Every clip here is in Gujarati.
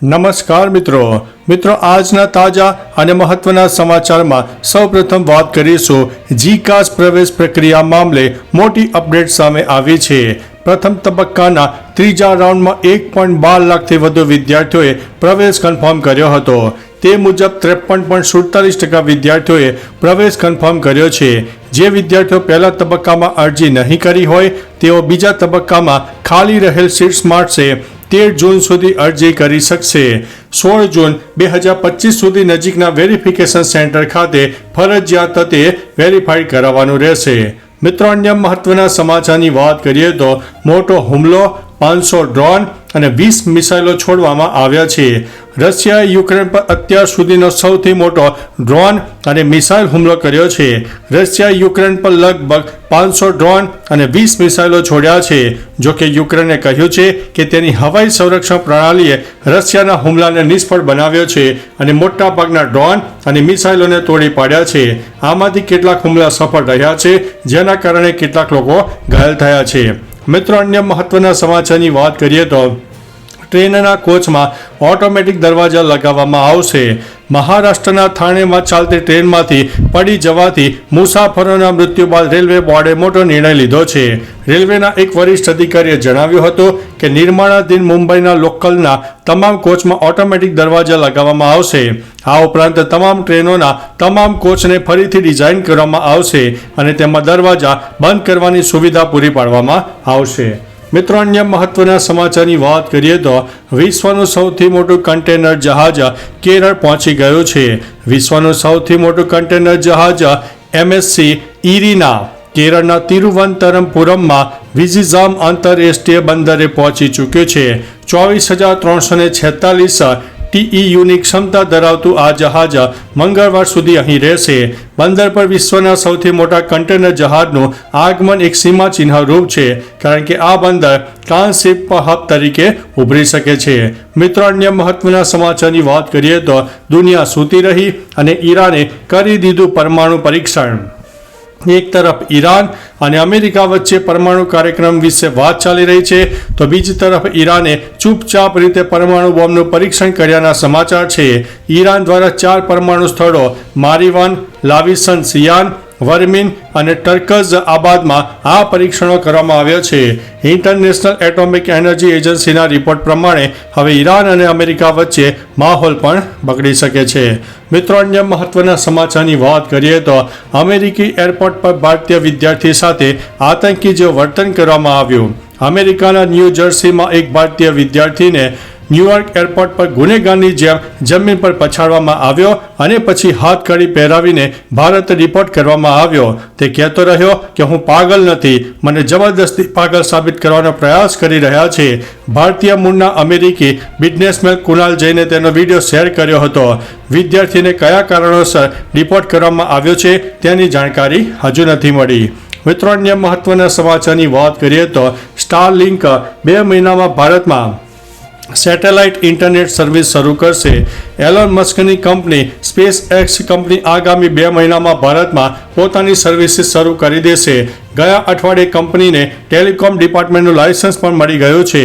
નમસ્કાર મિત્રો આજના તાજા અને મહત્વના સમાચારમાં સૌપ્રથમ વાત કરીશું જીકાસ પ્રવેશ પ્રક્રિયા મામલે મોટી અપડેટ સામે આવી છે। પ્રથમ તબક્કાના ત્રીજા રાઉન્ડમાં 1.12 લાખથી વધુ વિદ્યાર્થીઓએ પ્રવેશ કન્ફર્મ કર્યો હતો। તે મુજબ 53.47% વિદ્યાર્થીઓએ પ્રવેશ કન્ફર્મ કર્યો છે। જે વિદ્યાર્થીઓ પહેલા તબક્કામાં અરજી નહીં કરી હોય તેઓ બીજા તબક્કામાં ખાલી રહેલ સીટ્સ માટે 13 જૂન સુધી અરજી કરી શકશે। 16 જૂન 2025 સુધી નજીકના વેરિફિકેશન સેન્ટર ખાતે ફરજિયાત તે વેરીફાઈડ કરાવવાનું રહેશે। મિત્રો, અન્ય મહત્વના સમાચારની વાત કરીએ તો મોટો હુમલો, 500 ડ્રોન અને 20 મિસાઇલો છોડવામાં આવ્યા છે। રશિયાએ યુક્રેન પર અત્યાર સુધીનો સૌથી મોટો ડ્રોન અને મિસાઇલ હુમલો કર્યો છે। રશિયાએ યુક્રેન પર લગભગ 500 ડ્રોન અને 20 મિસાઇલો છોડ્યા છે। જોકે યુક્રેને કહ્યું છે કે તેની હવાઈ સંરક્ષણ પ્રણાલીએ રશિયાના હુમલાને નિષ્ફળ બનાવ્યો છે અને મોટાભાગના ડ્રોન અને મિસાઇલોને તોડી પાડ્યા છે। આમાંથી કેટલાક હુમલા સફળ રહ્યા છે, જેના કારણે કેટલાક લોકો ઘાયલ થયા છે। મિત્રો, અન્ય મહત્વના સમાચારની વાત કરીએ તો ટ્રેનના કોચમાં ઓટોમેટિક દરવાજા લગાવવામાં આવશે। મહારાષ્ટ્રના થાણેમાં ચાલતી ટ્રેનમાંથી પડી જવાથી મુસાફરોના મૃત્યુ બાદ રેલવે બોર્ડે મોટો નિર્ણય લીધો છે। રેલવેના એક વરિષ્ઠ અધિકારીએ જણાવ્યું હતું કે નિર્માણાધીન મુંબઈના લોકલના તમામ કોચમાં ઓટોમેટિક દરવાજા લગાવવામાં આવશે। આ ઉપરાંત તમામ ટ્રેનોના તમામ કોચને ફરીથી ડિઝાઇન કરવામાં આવશે અને તેમાં દરવાજા બંધ કરવાની સુવિધા પૂરી પાડવામાં આવશે। મિત્રો, અન્ય મહત્વના સમાચારની વાત કરીએ તો વિશ્વનું સૌથી મોટું કન્ટેનર જહાજ કેરળ પહોંચી ગયું છે। વિશ્વનું સૌથી મોટું કન્ટેનર જહાજ MSC ઇરિના કેરળના તિરુવનંતપુરમમાં વિઝિઝામ આંતરરાષ્ટ્રીય બંદરે પહોંચી ચૂક્યું છે। 24,346 TEUની ક્ષમતા ધરાવતું આ જહાજ મંગળવાર સુધી અહીં રહેશે। બંદર પર વિશ્વના સૌથી મોટા કન્ટેનર જહાજનું આગમન એક સીમાચિહ્ન રૂપ છે, કારણ કે આ બંદર ટ્રાન્સશિપ હબ તરીકે ઉભરી શકે છે। મિત્રો, અન્ય મહત્વના સમાચારની વાત કરીએ તો દુનિયા સૂતી રહી અને ઈરાને કરી દીધું પરમાણુ પરીક્ષણ। એક તરફ ઈરાન અને અમેરિકા વચ્ચે પરમાણુ કાર્યક્રમ વિશે વાત ચાલી રહી છે, તો બીજી તરફ ઈરાને ચૂપચાપ રીતે પરમાણુ બોમ્બનું પરીક્ષણ કર્યાના સમાચાર છે। ઈરાન દ્વારા 4 પરમાણુ સ્થળો મારીવાન, લાવિસન સિયાન, વર્મિન અને ટર્કઝ આબાદમાં આ પરીક્ષણો કરવામાં આવ્યા છે। ઇન્ટરનેશનલ એટોમિક એનર્જી એજન્સીના રિપોર્ટ પ્રમાણે હવે ઈરાન અને અમેરિકા વચ્ચે માહોલ પણ બગડી શકે છે। મિત્રો, અન્ય મહત્વના સમાચારની વાત કરીએ તો અમેરિકી એરપોર્ટ પર ભારતીય વિદ્યાર્થી સાથે આતંકી જેવું વર્તન કરવામાં આવ્યું। અમેરિકાના ન્યૂ જર્સીમાં એક ભારતીય વિદ્યાર્થીને ન્યૂયોર્ક એરપોર્ટ પર ગુનેગારની જેમ જમીન પર પછાડવામાં આવ્યો અને પછી હાથકડી પહેરાવીને ભારત રિપોર્ટ કરવામાં આવ્યો। તે કહેતો રહ્યો કે હું પાગલ નથી, મને જબરદસ્તી પાગલ સાબિત કરવાનો પ્રયાસ કરી રહ્યા છે। ભારતીય મૂળના અમેરિકી બિઝનેસમેન કુનાલ જૈને તેનો વિડીયો શેર કર્યો હતો। વિદ્યાર્થીને કયા કારણોસર રિપોર્ટ કરવામાં આવ્યો છે તેની જાણકારી હજુ નથી મળી। મિત્રો, અન્ય મહત્વના સમાચારની વાત કરીએ તો સ્ટારલિંક 2 મહિનામાં ભારતમાં સેટેલાઇટ ઇન્ટરનેટ સર્વિસ શરૂ કરશે। એલોન મસ્કની કંપની સ્પેસ એક્સ કંપની આગામી 2 મહિનામાં ભારતમાં પોતાની સર્વિસીસ શરૂ કરી દેશે। ગયા અઠવાડિયે કંપનીને ટેલિકોમ ડિપાર્ટમેન્ટનું લાયસન્સ પણ મળી ગયું છે।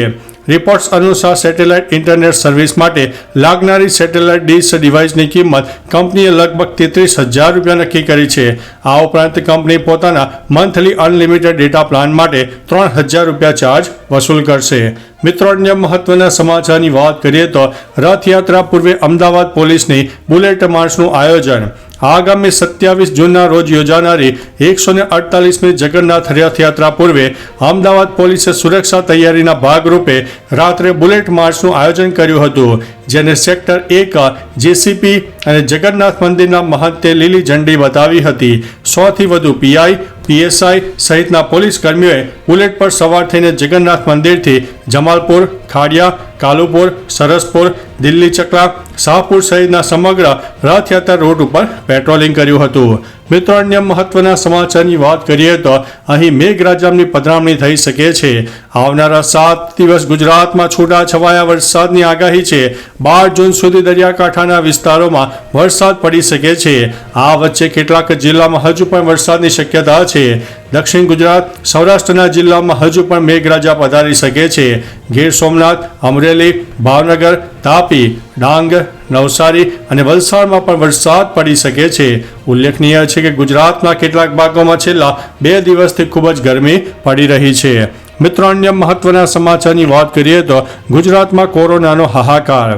રિપોર્ટ્સ અનુસાર સેટેલાઇટ ઇન્ટરનેટ સર્વિસ માટે લાગનારી સેટેલાઇટ ડિશ ડિવાઇસની કિંમત કંપનીએ લગભગ 33,000 રૂપિયા નક્કી કરી છે। આ ઉપરાંત કંપની પોતાના મંથલી અનલિમિટેડ ડેટા પ્લાન માટે 3,000 રૂપિયા ચાર્જ વસૂલ કરશે। મિત્રો, અન્ય મહત્વના સમાચારની વાત કરીએ તો રથયાત્રા પૂર્વે અમદાવાદ પોલીસની બુલેટ માર્ચનું આયોજન। આગામી 27 જૂનના રોજ યોજાનારી 148મી જગન્નાથ રથયાત્રા પૂર્વે અમદાવાદ પોલીસે સુરક્ષા તૈયારીના ભાગરૂપે રાત્રે બુલેટ માર્ચનું આયોજન કર્યું હતું, જેને સેક્ટર 1 જેસીપી અને જગન્નાથ મંદિરના મહંતે લીલી ઝંડી બતાવી હતી। 100થી વધુ પીઆઈ, પીએસઆઈ સહિતના પોલીસ કર્મીઓએ બુલેટ પર સવાર થઈને જગન્નાથ મંદિરથી જમાલપુર, ખાડિયા, કાલુપુર, સરસપુર, દિલ્હી ચકલા, શાહપુર સહિતના સમગ્ર રથયાત્રા રૂટ ઉપર પેટ્રોલિંગ કર્યું હતું। મિત્રો, અન્ય મહત્વના સમાચારની વાત કરીએ તો અહીં મેઘરાજાની પધરામણી થઈ શકે છે। આવનારા 7 દિવસ ગુજરાતમાં છૂટાછવાયા વરસાદની આગાહી છે। 12 જૂન સુધી દરિયાકાંઠાના વિસ્તારોમાં વરસાદ પડી શકે છે। આ વચ્ચે કેટલાક જિલ્લામાં હજુ પણ વરસાદની શક્યતા છે। દક્ષિણ ગુજરાત સૌરાષ્ટ્રના જિલ્લામાં હજુ પણ મેઘરાજા પધારી શકે છે. ગીર સોમનાથ, અમરેલી, ભાવનગર, તાપી, ડાંગ, નવસારી અને વલસાડમાં પણ વરસાદ પડી શકે છે. ઉલ્લેખનીય છે કે ગુજરાતના કેટલાક ભાગોમાં છેલ્લા 2 દિવસથી ખૂબ જ ગરમી પડી રહી છે. મિત્રો, અન્ય મહત્વના સમાચારની વાત કરીએ તો ગુજરાતમાં કોરોનાનો હાહાકાર.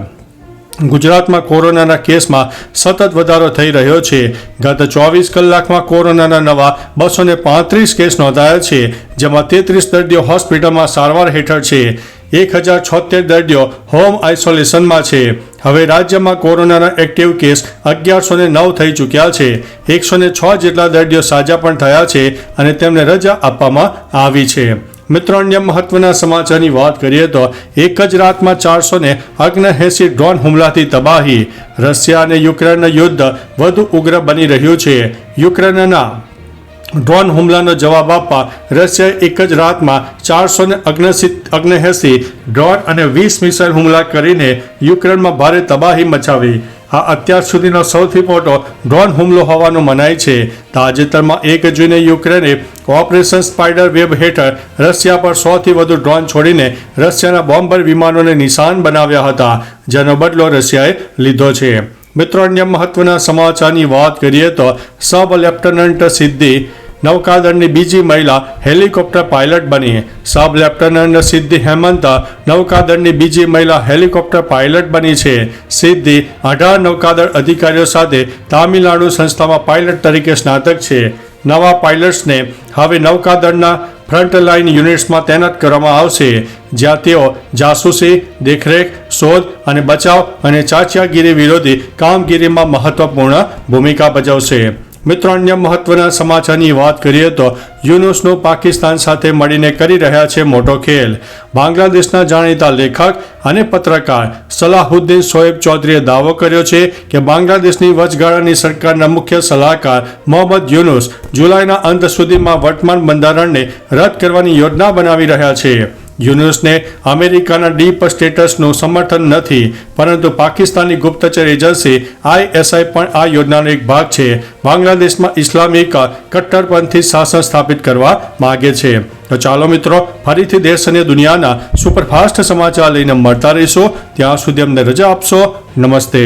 ગુજરાતમાં કોરોનાના કેસમાં સતત વધારો થઈ રહ્યો છે. ગત 24 કલાકમાં કોરોનાના નવા 235 કેસ નોંધાયા છે, જેમાં 33 દર્દીઓ હોસ્પિટલમાં સારવાર હેઠળ છે. 1076 દર્દીઓ હોમ આઇસોલેશનમાં છે. હવે રાજ્યમાં કોરોનાના એક્ટિવ કેસ 1109 થઈ ચૂક્યા છે. 106 જેટલા દર્દીઓ સાજા પણ થયા છે અને તેમને રજા આપવામાં આવી છે. મિત્રો, અન્ય મહત્વના સમાચારની વાત કરીએ તો એક જ રાતમાં 479 ડ્રોન હુમલાથી તબાહી. રશિયા અને યુક્રેનનું યુદ્ધ વધુ ઉગ્ર બની રહ્યું છે. યુક્રેનના ડ્રોન હુમલાનો જવાબ આપવા રશિયાએ એક જ રાતમાં 479 ડ્રોન અને 20 મિસાઇલ હુમલા કરીને યુક્રેનમાં ભારે તબાહી મચાવી. આ અત્યાર સુધીનો સૌથી મોટો ડ્રોન હુમલો હોવાનું મનાય છે. તાજેતરમાં 1 જૂને યુક્રેને ઓપરેશન સ્પાઈડર વેબ હેઠળ રશિયા પર 100થી વધુ ડ્રોન છોડીને રશિયાના બોમ્બર વિમાનોને નિશાન બનાવ્યા હતા, જેનો બદલો રશિયાએ લીધો છે. મિત્રો, અન્ય મહત્વના સમાચારની વાત કરીએ તો સબ લેફ્ટનન્ટ સિદ્ધિ નૌકાદળની બીજી મહિલા હેલિકોપ્ટર પાયલટ બની. સબ લેફ્ટનન્ટ સિદ્ધિ હેમંત નૌકાદળની બીજી મહિલા હેલિકોપ્ટર પાયલટ બની છે. સિદ્ધિ 18 નૌકાદળ અધિકારીઓ સાથે તામિલનાડુ સંસ્થામાં પાયલટ તરીકે સ્નાતક છે. નવા પાયલટ્સને હવે નૌકાદળના ફ્રન્ટલાઇન યુનિટ્સમાં તૈનાત કરવામાં આવશે, જ્યાં તેઓ જાસૂસી, દેખરેખ, શોધ અને બચાવ અને ચાંચિયાગીરી વિરોધી કામગીરીમાં મહત્વપૂર્ણ ભૂમિકા ભજવશે. મિત્રો, અન્ય મહત્વના સમાચારની વાત કરીએ તો યુનુસનો પાકિસ્તાન સાથે મળીને કરી રહ્યા છે મોટો ખેલ. બાંગ્લાદેશના જાણીતા લેખક અને પત્રકાર સલાહુદ્દીન શોએબ ચૌધરીએ દાવો કર્યો છે કે બાંગ્લાદેશની વચગાળાની સરકારના મુખ્ય સલાહકાર મોહમ્મદ યુનુસ જુલાઈના અંત સુધીમાં વર્તમાન બંધારણને રદ કરવાની યોજના બનાવી રહ્યા છે. યુનુસને અમેરિકાના ડીપ સ્ટેટસનું સમર્થન નથી, પરંતુ પાકિસ્તાની ગુપ્તચર એજન્સી ISI પણ આ યોજનાનો એક ભાગ છે. બાંગ્લાદેશમાં ઇસ્લામિક કટ્ટરપંથી શાસન સ્થાપિત કરવા માગે છે. તો ચાલો મિત્રો, ફરીથી દેશ અને દુનિયાના સુપરફાસ્ટ સમાચાર લઈને મળતા રહીશું. ત્યાં સુધી અમને રજા આપશો. નમસ્તે.